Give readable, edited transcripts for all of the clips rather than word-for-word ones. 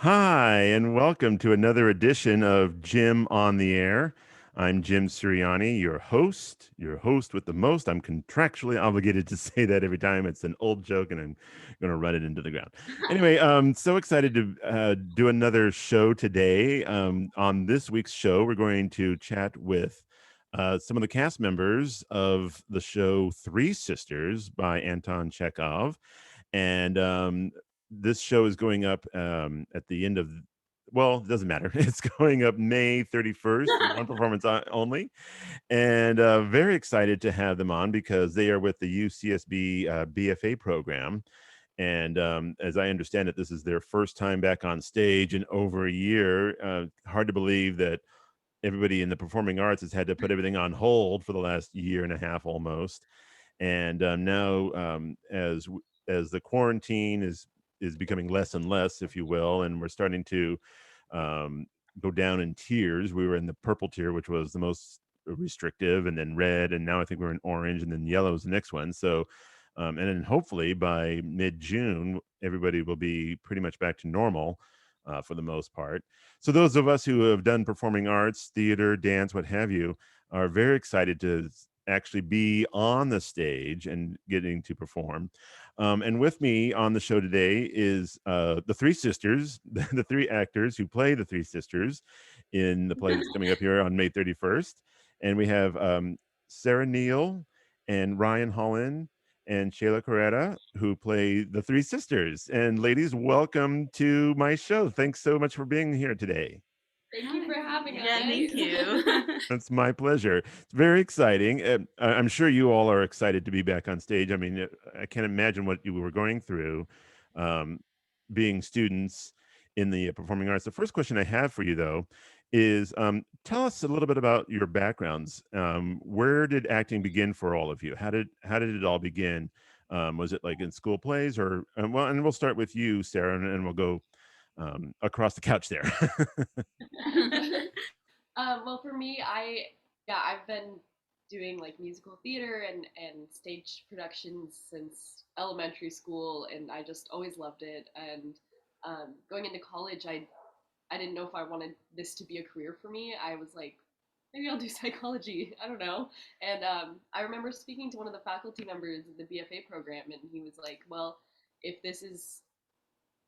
Hi, and welcome to another edition of Jim on the Air. I'm Jim Sirianni, your host with the most. I'm contractually obligated to say that every time. It's an old joke, and I'm going to run it into the ground. Anyway, so excited to do another show today. On this week's show, we're going to chat with some of the cast members of the show Three Sisters by Anton Chekhov. And this show is going up at the end of, well, it doesn't matter. It's going up May 31st, one performance only. And very excited to have them on because they are with the UCSB BFA program. And as I understand it, this is their first time back on stage in over a year. Hard to believe that everybody in the performing arts has had to put everything on hold for the last year and a half almost. And now, as the quarantine is becoming less and less, if you will, and we're starting to um, go down in tiers. We were in the purple tier, which was the most restrictive, and then red, and now I think we're in orange, and then yellow is the next one. So, and then hopefully by mid-June, everybody will be pretty much back to normal for the most part. So those of us who have done performing arts, theater, dance, what have you, are very excited to actually be on the stage and getting to perform. And with me on the show today is the three sisters, the three actors who play the three sisters in the play that's coming up here on May 31st. And we have Sarah Neal and Ryan Holland and Shayla Coretta, who play the three sisters. And ladies, welcome to my show. Thanks so much for being here today. Thank you for having us. Yeah, thank you. It's my pleasure. It's very exciting. I'm sure you all are excited to be back on stage. I mean, I can't imagine what you were going through um, being students in the performing arts. The first question I have for you, though, is tell us a little bit about your backgrounds. Where did acting begin for all of you? How did it all begin? Was it like in school plays, or well? And we'll start with you, Sarah, and we'll go across the couch there. Well, for me, I've been doing like musical theater and stage productions since elementary school, and I just always loved it. And going into college, I didn't know if I wanted this to be a career for me. I was like, maybe I'll do psychology. I don't know. And I remember speaking to one of the faculty members of the BFA program, and he was like, "Well, if this is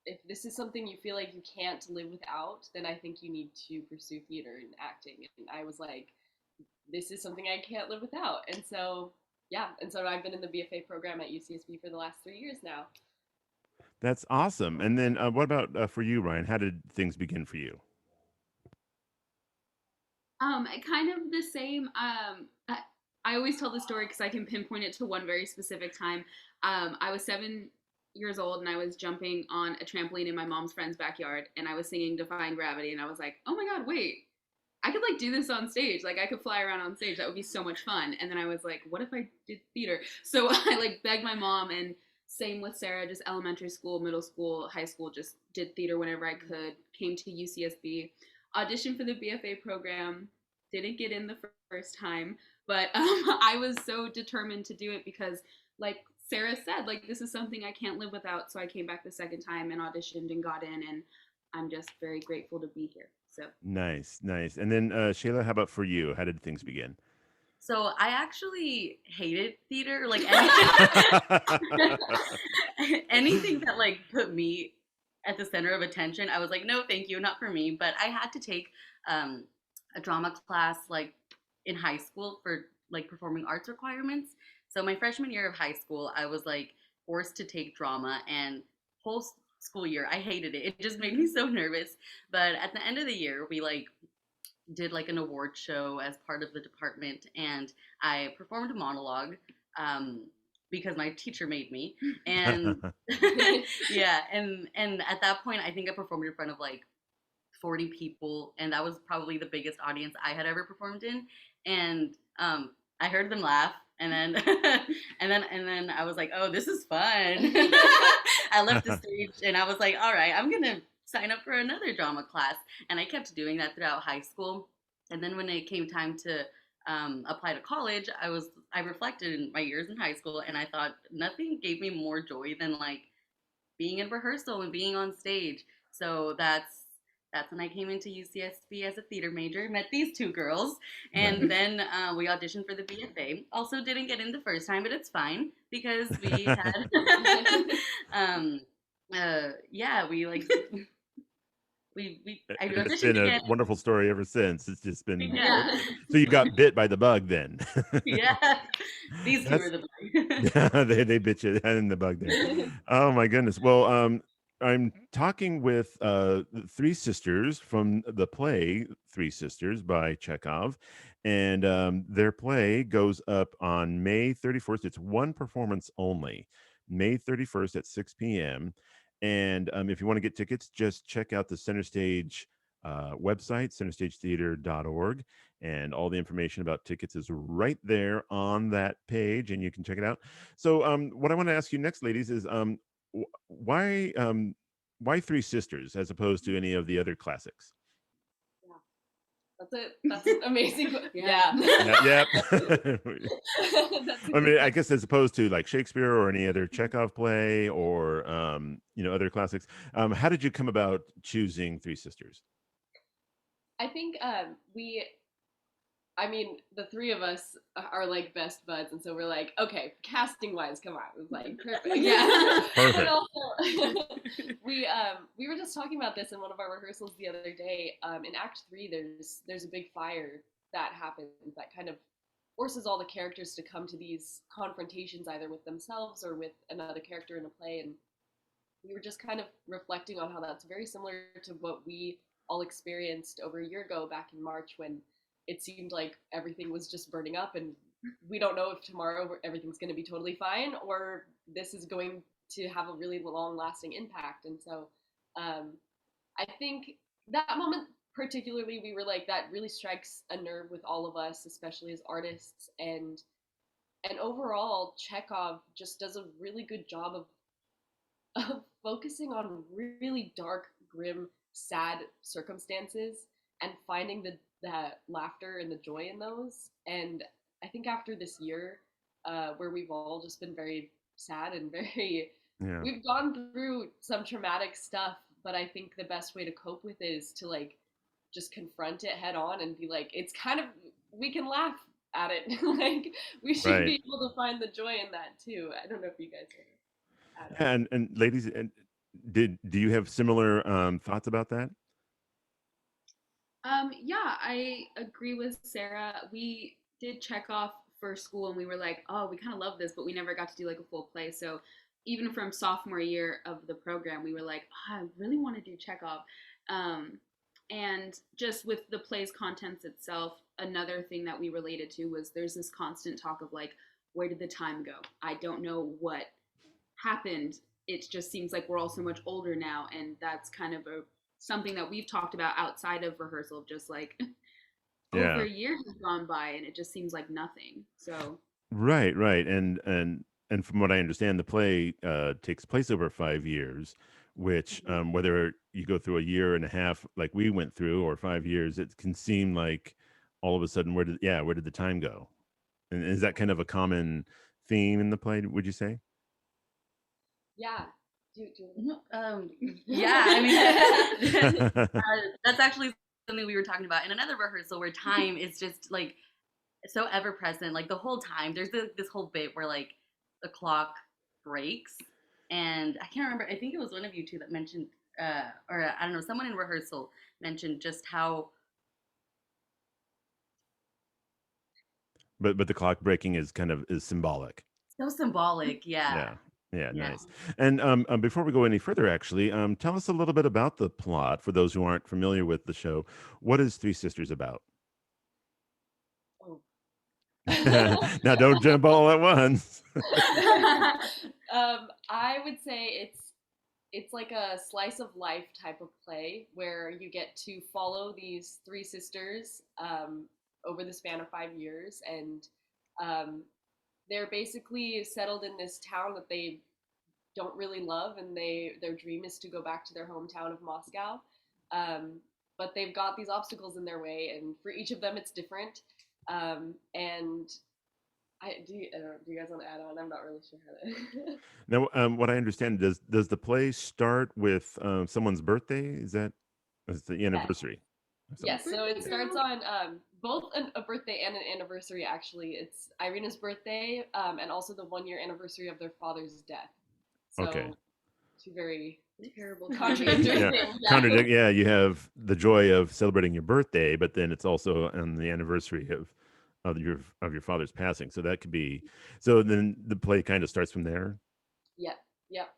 if this is something you feel like you can't live without, then I think you need to pursue theater and acting." And I was like, this is something I can't live without. And so, yeah. And so I've been in the BFA program at UCSB for the last 3 years now. That's awesome. And then what about for you, Ryan? How did things begin for you? Kind of the same. I always tell the story because I can pinpoint it to one very specific time. I was 7 years old and I was jumping on a trampoline in my mom's friend's backyard and I was singing Defying Gravity and I was like, oh my God, wait, I could like do this on stage. Like I could fly around on stage. That would be so much fun. And then I was like, what if I did theater? So I like begged my mom and same with Sarah, just elementary school, middle school, high school, just did theater whenever I could, came to UCSB, auditioned for the BFA program, didn't get in the first time, but I was so determined to do it because like Sarah said, like this is something I can't live without. So I came back the second time and auditioned and got in and I'm just very grateful to be here. So Nice, nice. And then Shayla, how about for you? How did things begin? So I actually hated theater. Like anything that like put me at the center of attention, I was like, no, thank you, not for me. But I had to take um, a drama class like in high school for like performing arts requirements. So my freshman year of high school, I was like forced to take drama, and whole school year I hated it. It just made me so nervous. But at the end of the year, we like did like an award show as part of the department, and I performed a monologue because my teacher made me. And yeah, and at that point, I think I performed in front of like 40 people, and that was probably the biggest audience I had ever performed in. And I heard them laugh, and then and then I was like, oh, this is fun. I left the stage, and I was like, all right, I'm gonna sign up for another drama class, and I kept doing that throughout high school. And then when it came time to apply to college, I reflected in my years in high school, and I thought nothing gave me more joy than like being in rehearsal and being on stage. So that's when I came into UCSB as a theater major, met these two girls, Right. and then we auditioned for the BFA. Also didn't get in the first time, but it's fine because we had, yeah, I And it's auditioned been a again. wonderful story ever since. It's just been Yeah, so you got bit by the bug then. yeah. These two are That's the bug. yeah, they bit you in the bug there. Oh my goodness. Well, I'm talking with the three sisters from the play Three Sisters by Chekhov, and their play goes up on May 31st. It's one performance only, May 31st at 6 p.m. And if you want to get tickets, just check out the Center Stage website, centerstagetheater.org, and all the information about tickets is right there on that page, and you can check it out. So, what I want to ask you next, ladies, is why Three Sisters as opposed to any of the other classics? That's it. That's an amazing. Yeah. Yeah, yep. That's a I good mean, I one. guess as opposed to like Shakespeare or any other Chekhov play or other classics. How did you come about choosing Three Sisters? I think I mean, the three of us are like best buds, and so we're like, okay, casting wise, come on, it was like perfect. Yeah. But Perfect. also, we were just talking about this in one of our rehearsals the other day. In Act 3, there's a big fire that happens that kind of forces all the characters to come to these confrontations either with themselves or with another character in a play, and we were just kind of reflecting on how that's very similar to what we all experienced over a year ago back in March when it seemed like everything was just burning up and we don't know if tomorrow everything's going to be totally fine or this is going to have a really long lasting impact. And so um, I think that moment particularly we were like that really strikes a nerve with all of us, especially as artists. And overall Chekhov just does a really good job of focusing on really dark, grim, sad circumstances and finding the laughter and the joy in those. And I think after this year, where we've all just been very sad and very, Yeah. we've gone through some traumatic stuff, but I think the best way to cope with it is to like just confront it head on and be like, it's kind of, we can laugh at it. Like, we should Right. be able to find the joy in that too. I don't know if you guys are. Yeah, and ladies, and do you have similar thoughts about that? Yeah, I agree with Sarah. We did check off for school and we were like, oh, we kind of love this, but we never got to do like a full play. So even from sophomore year of the program, we were like, oh, I really want to do Chekhov. Um, and just with the play's contents itself, another thing that we related to was there's this constant talk of like, where did the time go? I don't know what happened. It just seems like we're all so much older now, and that's kind of a something that we've talked about outside of rehearsal, just like over Yeah. a year has gone by and it just seems like nothing. So Right, right. And from what I understand, the play takes place over 5 years, which whether you go through a year and a half like we went through or 5 years, it can seem like all of a sudden where did the time go? And is that kind of a common theme in the play, would you say? Yeah. Do Yeah, I mean, that's actually something we were talking about in another rehearsal where time is just like so ever present. Like the whole time, there's this whole bit where like the clock breaks, and I can't remember. I think it was one of you two that mentioned, or I don't know, someone in rehearsal mentioned just how. But the clock breaking is kind of is symbolic. So symbolic, yeah. Yeah. Yeah, Yeah. nice. And before we go any further, actually, tell us a little bit about the plot for those who aren't familiar with the show. What is Three Sisters about? Oh. Now, don't jump all at once. I would say it's like a slice of life type of play where you get to follow these three sisters over the span of 5 years, and um, they're basically settled in this town that they don't really love, and their dream is to go back to their hometown of Moscow. Um, but they've got these obstacles in their way, and for each of them, it's different. And Do you guys want to add on? I'm not really sure how to. Now, what I understand, does the play start with someone's birthday? Is the Yes. anniversary of someone? Yes, so it starts on both a birthday and an anniversary. Actually, it's Irina's birthday and also the 1 year anniversary of their father's death. Okay. So two very terrible Yeah, contradictory things. Yeah. contradict. Yeah, you have the joy of celebrating your birthday, but then it's also on the anniversary of your father's passing. So that could be. So then the play kind of starts from there. Yep, yep.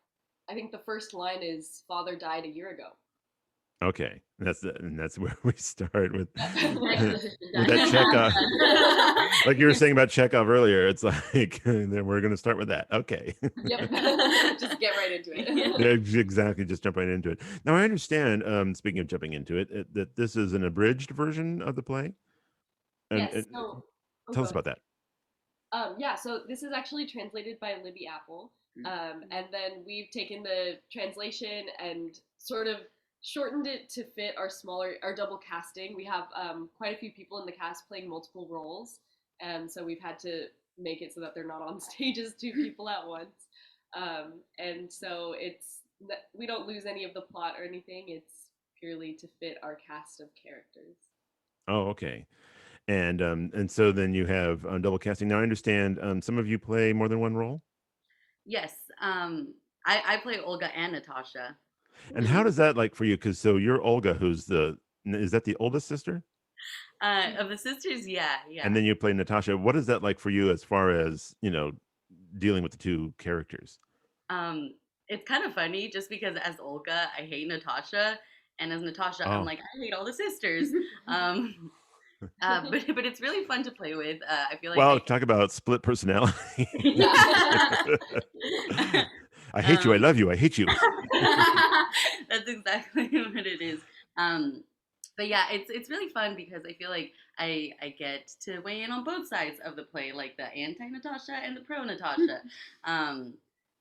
I think the first line is "Father died a year ago." Okay, and that's where we start with Yep. with that Chekhov. Like you were saying about Chekhov earlier, it's like then we're going to start with that. Okay. Yep. Just get right into it. Yeah, exactly. Just jump right into it. Now I understand. Speaking of jumping into it, that this is an abridged version of the play, and Yes. So, oh, tell go us ahead. about that. Yeah, so this is actually translated by Libby Apple. And then we've taken the translation and sort of shortened it to fit our double casting. We have quite a few people in the cast playing multiple roles. And so we've had to make it so that they're not on stage as two people at once. And so we don't lose any of the plot or anything. It's purely to fit our cast of characters. Oh, okay. And so then you have double casting. Now I understand some of you play more than one role. Yes. I play Olga and Natasha. And how does that like for you? Because so you're Olga, is that the oldest sister? Of the sisters, yeah, yeah. And then you play Natasha. What is that like for you as far as dealing with the two characters? It's kind of funny just because as Olga, I hate Natasha, and as Natasha, I'm Oh, like, I hate all the sisters. Um, but it's really fun to play with. I feel like well, talk about split personality. Yeah. I hate you. I love you. I hate you. That's exactly what it is. But yeah, it's really fun because I feel like I get to weigh in on both sides of the play, like the anti Natasha and the pro Natasha. Um,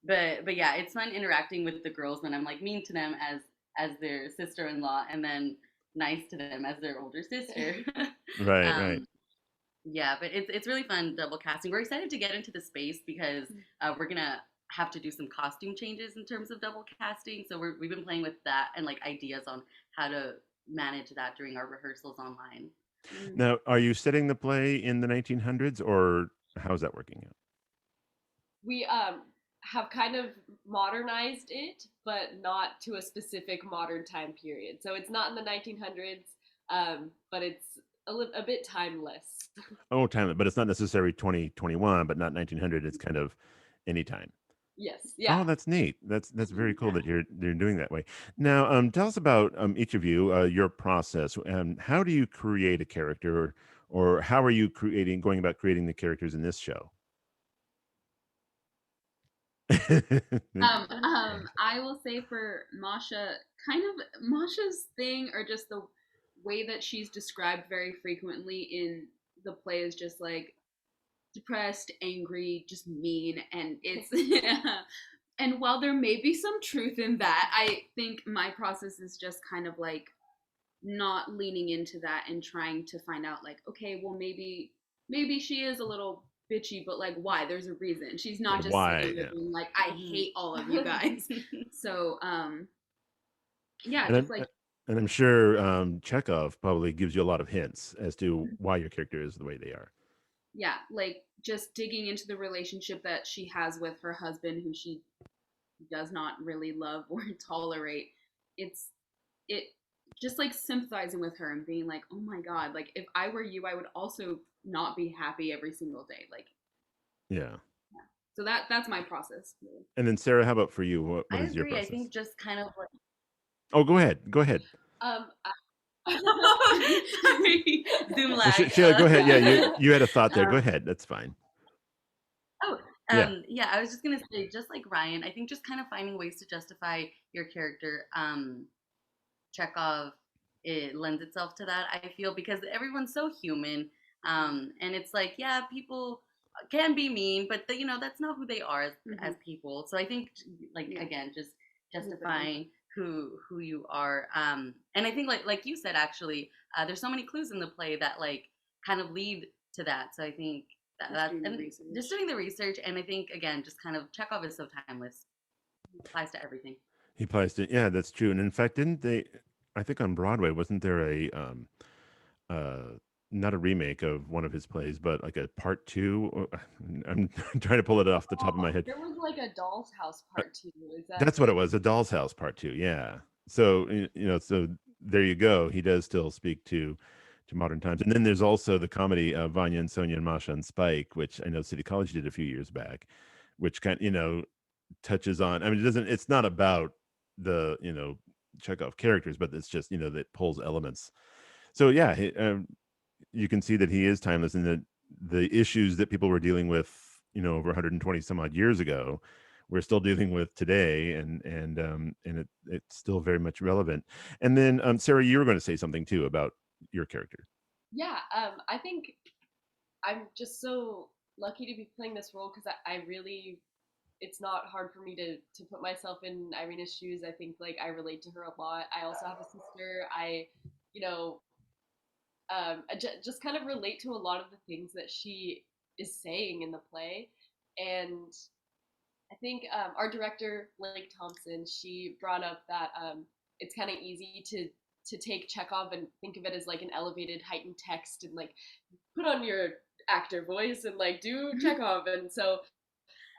but yeah, it's fun interacting with the girls when I'm like mean to them as their sister in law, and then nice to them as their older sister. Right, right. um, yeah, but it's really fun double casting. We're excited to get into the space because we're gonna have to do some costume changes in terms of double casting. So we've been playing with that and like ideas on how to manage that during our rehearsals online. Now, are you setting the play in the 1900s, or how's that working out? We have kind of modernized it, but not to a specific modern time period. So it's not in the 1900s, but it's a bit timeless. Oh, time, but it's not necessarily 2021, but not 1900. It's kind of anytime. Yes, Oh, yeah. that's neat. That's very cool that you're doing that way. Now, tell us about each of you, your process. How do you create a character, or how are you going about creating the characters in this show? I will say for Masha, kind of Masha's thing, or just the way that she's described very frequently in the play is just like depressed, angry, just mean, and it's and while there may be some truth in that, I think my process is just kind of like not leaning into that and trying to find out like, okay, well maybe she is a little bitchy, but like why? There's a reason. She's not just Why? sitting there Yeah. being like, I hate all of you guys. So yeah, And just I'm like and I'm sure Chekhov probably gives you a lot of hints as to why your character is the way they are. yeah, like just digging into the relationship that she has with her husband who she does not really love or tolerate. It's it just like sympathizing with her and being like, oh my god, like if I were you, I would also not be happy every single day. Like, Yeah. yeah. So that's my process. Really. And then Sarah, how about for you? What I is your agree. I process? think just kind of like Oh, go ahead. Go ahead. Um, sorry, Zoom Well, lag. Sheila, go ahead. Yeah, you had a thought there. Go ahead. That's fine. Oh, Yeah. yeah, I was just gonna say, just like Ryan, I think just kind of finding ways to justify your character. Chekhov, it lends itself to that. I feel because everyone's so human, and it's like, yeah, people can be mean, but that's not who they are as people. So I think, like again, just justifying who you are, and I think like you said, actually, there's so many clues in the play that like kind of lead to that. So I think That's and just doing the research. And I think again, just kind of Chekhov is so timeless. It applies to everything. He plays it. Yeah, that's true. And in fact, didn't they? I think on Broadway wasn't there a uh, not a remake of one of his plays, but like a part two? I'm trying to pull it off the top of my head. There was like a Doll's House part two. Is that That's what it was. A Doll's House part two. Yeah. So so there you go. He does still speak to modern times. And then there's also the comedy of Vanya and Sonia and Masha and Spike, which I know City College did a few years back, which kind touches on. I mean, it's not about the Chekhov characters, but it's just that pulls elements. So yeah, you can see that he is timeless, and that the issues that people were dealing with over 120 some odd years ago, we're still dealing with today, and it's still very much relevant. And then Sarah, you were going to say something too about your character. Yeah, I think I'm just so lucky to be playing this role because I really, it's not hard for me to put myself in Irina's shoes. I think like I relate to her a lot. I also have a sister. Just kind of relate to a lot of the things that she is saying in the play. And I think our director, Blake Thompson, she brought up that it's kind of easy to take Chekhov and think of it as like an elevated, heightened text and like put on your actor voice and like do Chekhov. And so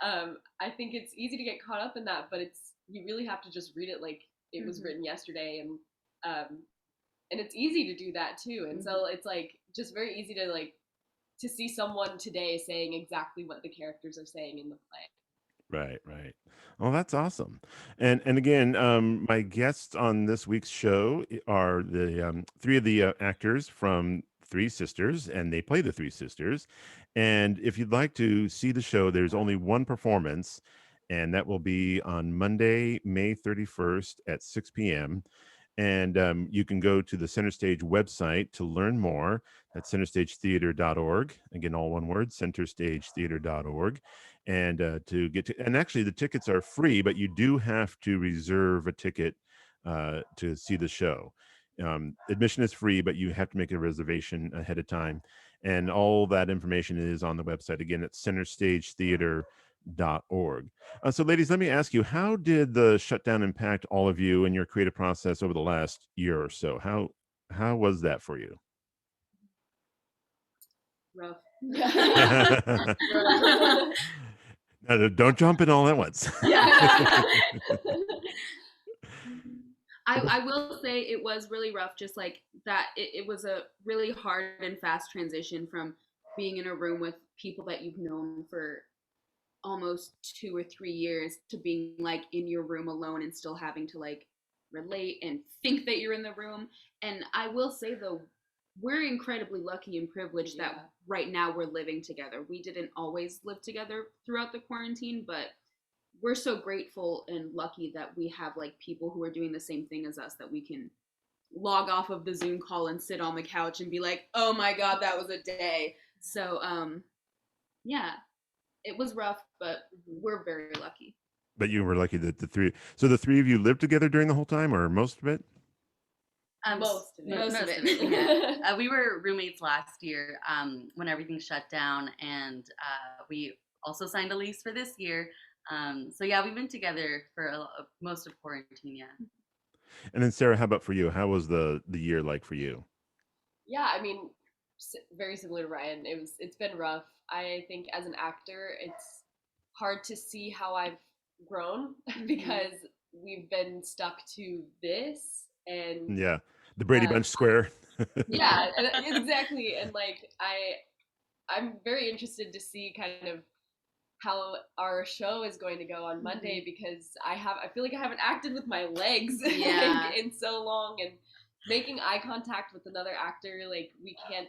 I think it's easy to get caught up in that, but you really have to just read it like it was written yesterday, and it's easy to do that too. And so it's like just very easy to see someone today saying exactly what the characters are saying in the play. Right. Well, that's awesome. And again, my guests on this week's show are the three of the actors from Three Sisters, and they play the Three Sisters. And if you'd like to see the show, there's only one performance, and that will be on Monday, May 31st at 6 p.m. And you can go to the Center Stage website to learn more. That's centerstagetheater.org. Again, all one word, centerstagetheater.org. And and actually the tickets are free, but you do have to reserve a ticket to see the show. Admission is free, but you have to make a reservation ahead of time. And all that information is on the website. Again, it's centerstagetheater.org. So ladies, let me ask you, how did the shutdown impact all of you in your creative process over the last year or so? How was that for you? Rough. No, don't jump in all at once. Yeah. I will say it was really rough, just like that. It was a really hard and fast transition from being in a room with people that you've known for almost 2 or 3 years to being like in your room alone and still having to like relate and think that you're in the room. And I will say though, we're incredibly lucky and privileged that right now we're living together. We didn't always live together throughout the quarantine, but we're so grateful and lucky that we have like people who are doing the same thing as us, that we can log off of the Zoom call and sit on the couch and be like, oh my God, that was a day. So yeah, it was rough, but we're very lucky. But you were lucky that the three of you lived together during the whole time, or most of it? Most of it. Yeah. We were roommates last year when everything shut down, and we also signed a lease for this year. So yeah, we've been together for most of quarantine. Yeah. And then Sarah, how about for you? How was the year like for you? Yeah, I mean, very similar to Ryan. It's been rough. I think as an actor, it's hard to see how I've grown because we've been stuck to this. And yeah, the Brady Bunch square. Yeah, exactly. And like I'm very interested to see kind of how our show is going to go on Monday, because I feel like I haven't acted with my legs in so long, and making eye contact with another actor, like we have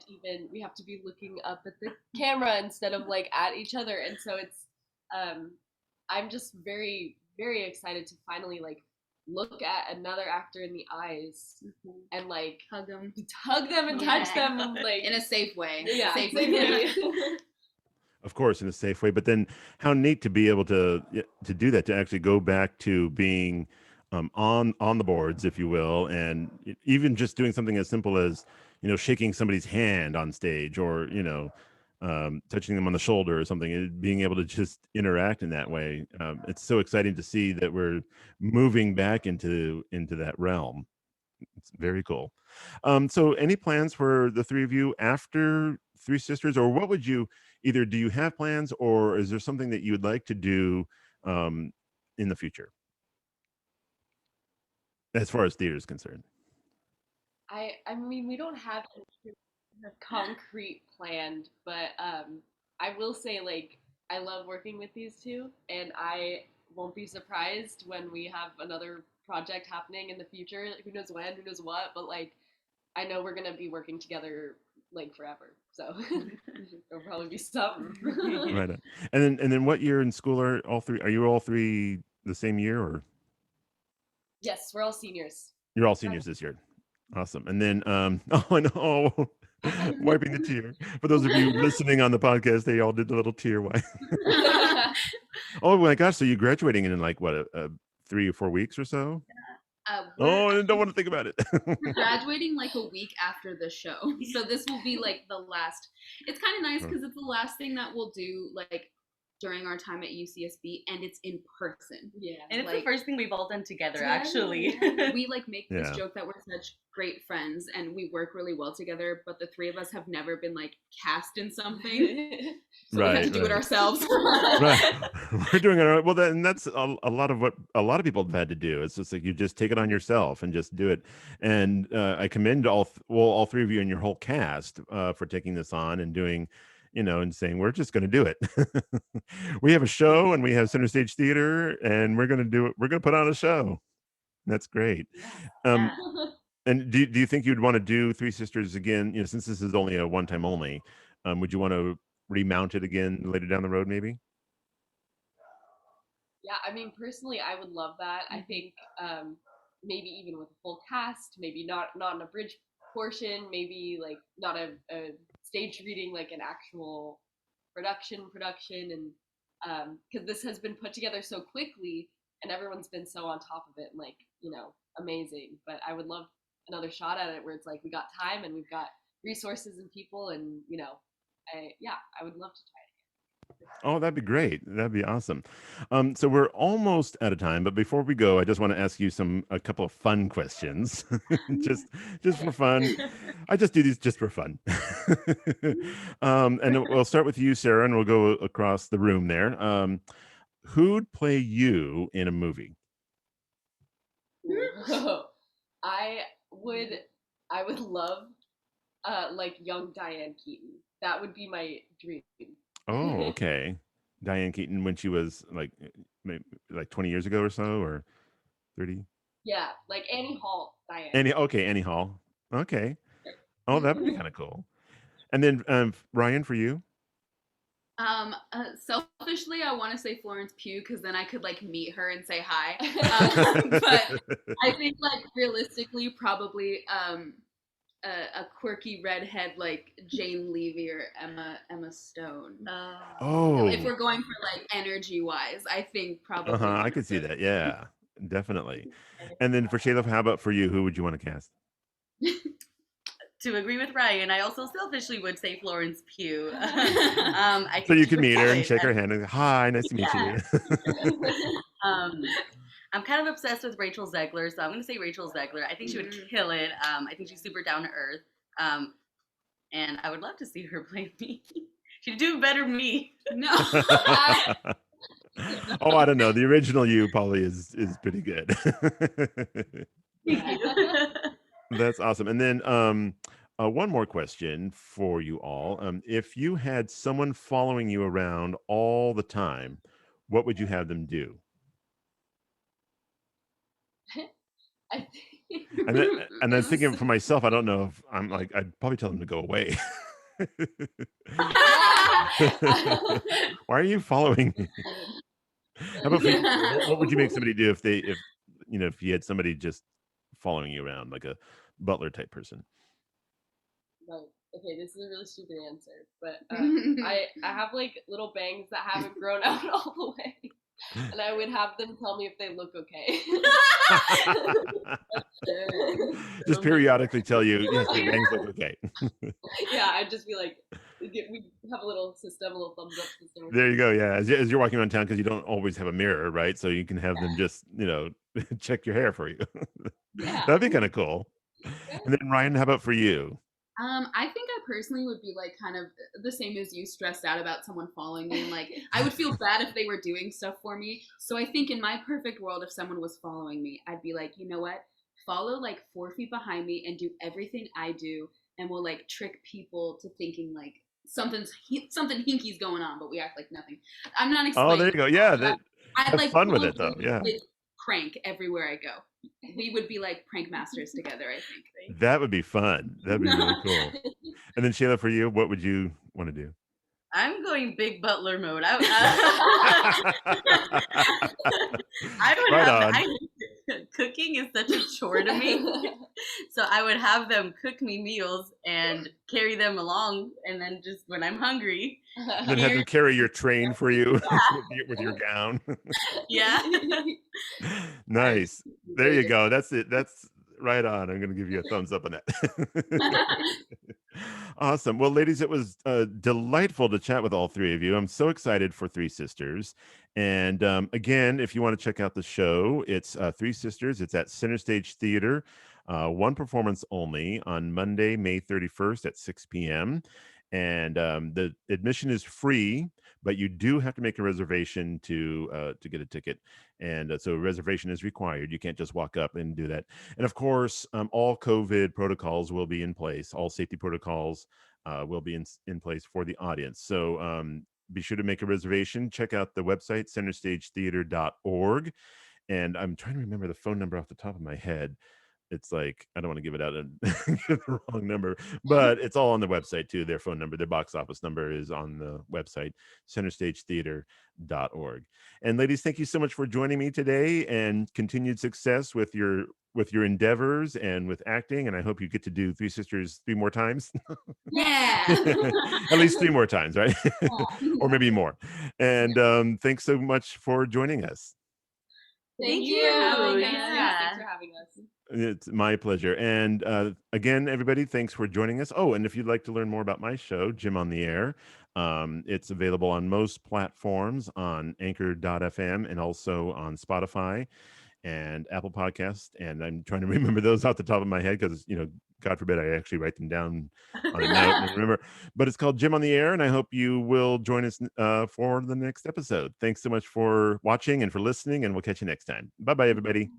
to be looking up at the camera instead of like at each other. And so it's I'm just very, very excited to finally like look at another actor in the eyes and like hug them and touch them like in a safe way. Yeah, safely. Of course, in a safe way. But then, how neat to be able to do that, to actually go back to being on the boards, if you will, and even just doing something as simple as shaking somebody's hand on stage, or touching them on the shoulder or something, and being able to just interact in that way. It's so exciting to see that we're moving back into that realm. It's very cool. So any plans for the three of you after Three Sisters, or what would you either, do you have plans, or is there something that you would like to do in the future as far as theater is concerned? I mean, we don't have anything concrete planned, but I will say, like, I love working with these two, and I won't be surprised when we have another project happening in the future. Who knows when, who knows what, but like, I know we're gonna be working together like forever. So there'll probably be something. Right on. And then what year in school are all three? Are you all three the same year, or Yes, we're all seniors. you're all seniors this year? Awesome. And then oh, I know. Wiping the tear. For those of you listening on the podcast, they all did the little tear wipe. Oh my gosh! So you're graduating in like what, 3 or 4 weeks or so? Oh, I don't want to think about it. We're graduating like a week after the show, so this will be like the last. It's kind of nice because it's the last thing that we'll do like during our time at UCSB, and it's in person. Yeah, And it's Like- the first thing we've all done together, actually. We like make Yeah. this joke that we're such great friends and we work really well together, but the three of us have never been like cast in something, so we have to do it ourselves. Right. We're doing it. Well, that's a lot of what a lot of people have had to do. It's just like you just take it on yourself and just do it. And I commend all three of you and your whole cast for taking this on and doing, and saying we're just going to do it. We have a show and we have Center Stage Theater, and we're going to do it. We're going to put on a show. That's great. Yeah. And do you think you'd want to do Three Sisters again? Since this is only a one time only, would you want to remount it again later down the road, maybe? Yeah, I mean, personally, I would love that. I think maybe even with a full cast, maybe not an abridged portion, maybe like not a stage reading, like an actual production, and because this has been put together so quickly, and everyone's been so on top of it, and like amazing. But I would love another shot at it where it's like we got time and we've got resources and people, and I would love to try it. Oh, that'd be great. That'd be awesome. So we're almost out of time, but before we go, I just want to ask you a couple of fun questions, just for fun. I just do these just for fun. And we'll start with you, Sarah, and we'll go across the room there. Who'd play you in a movie? I would love like young Diane Keaton. That would be my dream. Oh, okay. Diane Keaton when she was like maybe like 20 years ago or so, or 30? Yeah, like Annie Hall, Diane. Annie Hall. Okay. Oh, that would be kind of cool. And then Ryan, for you? Selfishly, I want to say Florence Pugh because then I could like meet her and say hi. But I think like realistically, probably a quirky redhead like Jane Levy or Emma Stone. Oh. If we're going for like energy wise, I think probably. I could see that. Yeah, definitely. And then for Shayla, how about for you? Who would you want to cast? To agree with Ryan, I also selfishly would say Florence Pugh. So you can meet her and shake her hand and hi, nice to meet you. I'm kind of obsessed with Rachel Zegler, so I'm going to say Rachel Zegler. I think she would kill it. I think she's super down to earth. And I would love to see her play me. She'd do better than me. No. Oh, I don't know. The original you probably is pretty good. That's awesome. And then one more question for you all. If you had someone following you around all the time, what would you have them do? And then thinking for myself, I don't know if I'm like, I'd probably tell them to go away. Why are you following me? How about what would you make somebody do if you had somebody just following you around, like a butler type person? Right. Okay, this is a really stupid answer, but I have like little bangs that haven't grown out all the way, and I would have them tell me if they look okay. Just periodically tell you, yes, your bangs look okay. Yeah, I'd just be like, we have a little system, a little thumbs up system. There you go. Yeah, as you're walking around town, because you don't always have a mirror, right? So you can have them just check your hair for you. Yeah. That'd be kind of cool. And then Ryan, how about for you? I think I personally would be like kind of the same as you, stressed out about someone following me, and like I would feel bad if they were doing stuff for me. So I think in my perfect world, if someone was following me, I'd be like, you know what? Follow like 4 feet behind me and do everything I do, and we'll like trick people to thinking like something hinky's going on, but we act like nothing. I'm not Oh, there explaining. you go. Yeah, I'd have like fun with pull it though. a Yeah, really prank everywhere I go. We would be like prank masters together, I think. that would be fun. That'd be really cool. And then Shayla, for you, what would you want to do? I'm going big butler mode. I would Right have on. cooking is such a chore to me. So I would have them cook me meals and carry them along, and then just when I'm hungry, Then have them carry your train for you yeah, with your gown. yeah. Nice. There you go. That's it. That's right on. I'm going to give you a thumbs up on that. Awesome. Well, ladies, it was delightful to chat with all three of you. I'm so excited for Three Sisters. And again, if you want to check out the show, it's Three Sisters. It's at Center Stage Theater, one performance only on Monday, May 31st at 6 p.m. And the admission is free, but you do have to make a reservation to get a ticket. And so a reservation is required. You can't just walk up and do that. And of course, all COVID protocols will be in place. All safety protocols will be in place for the audience. So be sure to make a reservation. Check out the website, centerstagetheater.org. And I'm trying to remember the phone number off the top of my head. It's like, I don't want to give it out and give the wrong number, but it's all on the website too. Their phone number, their box office number is on the website, centerstagetheater.org. And ladies, thank you so much for joining me today, and continued success with your endeavors and with acting. And I hope you get to do Three Sisters 3 more times. Yeah. At least 3 more times, right? Or maybe more. And thanks so much for joining us. Thank you. you for having us. Yeah. Thanks for having us. It's my pleasure. And again, everybody, thanks for joining us. Oh, and if you'd like to learn more about my show, Jim on the Air, it's available on most platforms, on anchor.fm and also on Spotify and Apple Podcast. And I'm trying to remember those off the top of my head because, God forbid I actually write them down on a note and remember. But it's called Jim on the Air, and I hope you will join us for the next episode. Thanks so much for watching and for listening, and we'll catch you next time. Bye-bye, everybody.